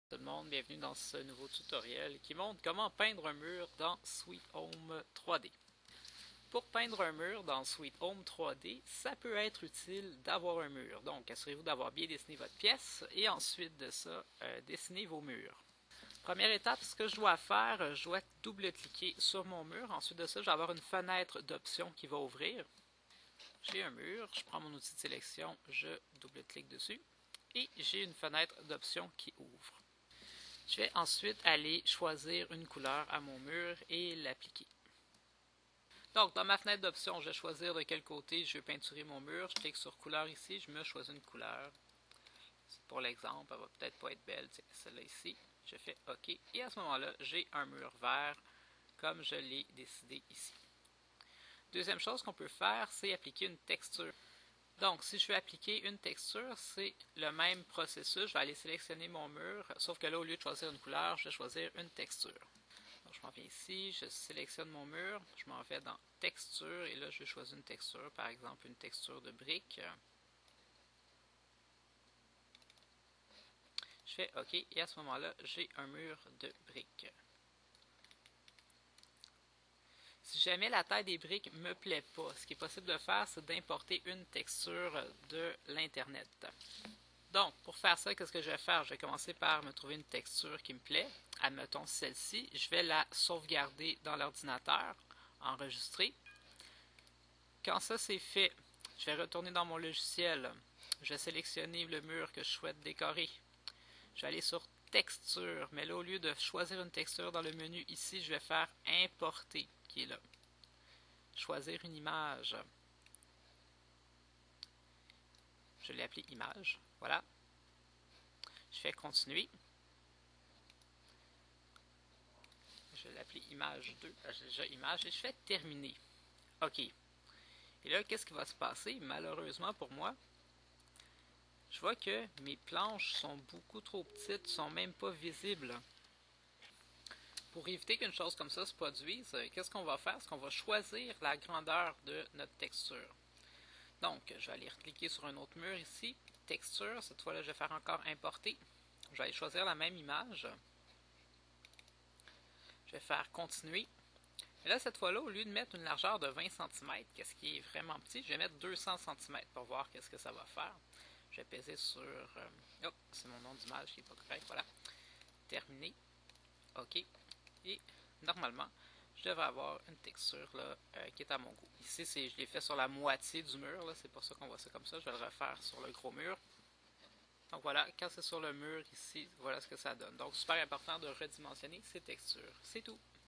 Tout le monde, bienvenue dans ce nouveau tutoriel qui montre comment peindre un mur dans Sweet Home 3D. Pour peindre un mur dans Sweet Home 3D, ça peut être utile d'avoir un mur. Donc, assurez-vous d'avoir bien dessiné votre pièce et ensuite de ça, dessinez vos murs. Première étape, ce que je dois faire, je dois double-cliquer sur mon mur. Ensuite de ça, je vais avoir une fenêtre d'options qui va ouvrir. J'ai un mur, je prends mon outil de sélection, je double-clique dessus et j'ai une fenêtre d'options qui ouvre. Je vais ensuite aller choisir une couleur à mon mur et l'appliquer. Donc, dans ma fenêtre d'options, je vais choisir de quel côté je veux peinturer mon mur. Je clique sur couleur ici, je me choisis une couleur. Pour l'exemple, elle va peut-être pas être belle, celle-là ici. Je fais OK. Et à ce moment-là, j'ai un mur vert comme je l'ai décidé ici. Deuxième chose qu'on peut faire, c'est appliquer une texture. Donc, si je veux appliquer une texture, c'est le même processus. Je vais aller sélectionner mon mur, sauf que là, au lieu de choisir une couleur, je vais choisir une texture. Donc, je m'en viens ici, je sélectionne mon mur, je m'en vais dans texture, et là, je vais choisir une texture, par exemple une texture de brique. Je fais OK, et à ce moment-là, j'ai un mur de briques. Si jamais la taille des briques ne me plaît pas, ce qui est possible de faire, c'est d'importer une texture de l'Internet. Donc, pour faire ça, qu'est-ce que je vais faire? Je vais commencer par me trouver une texture qui me plaît. Admettons celle-ci. Je vais la sauvegarder dans l'ordinateur, enregistrer. Quand ça c'est fait, je vais retourner dans mon logiciel. Je vais sélectionner le mur que je souhaite décorer. Je vais aller sur texture, mais là, au lieu de choisir une texture dans le menu ici, je vais faire importer, qui est là. Choisir une image. Je l'ai appelé image. Voilà. Je fais continuer. Je vais l'appeler image 2. J'ai déjà image et je fais terminer. OK. Et là, qu'est-ce qui va se passer? Malheureusement pour moi, je vois que mes planches sont beaucoup trop petites, sont même pas visibles. Pour éviter qu'une chose comme ça se produise, qu'est-ce qu'on va faire? C'est qu'on va choisir la grandeur de notre texture. Donc, je vais aller cliquer sur un autre mur ici. Texture, cette fois-là, je vais faire encore importer. Je vais aller choisir la même image. Je vais faire continuer. Et là, cette fois-là, au lieu de mettre une largeur de 20 cm, qu'est-ce qui est vraiment petit, je vais mettre 200 cm pour voir qu'est-ce que ça va faire. Je vais peser sur... oh, c'est mon nom d'image qui n'est pas correct, voilà. Terminé. OK. Et normalement, je devrais avoir une texture là, qui est à mon goût. Ici, je l'ai fait sur la moitié du mur, c'est pour ça qu'on voit ça comme ça. Je vais le refaire sur le gros mur. Donc voilà, quand c'est sur le mur ici, voilà ce que ça donne. Donc super important de redimensionner ces textures. C'est tout.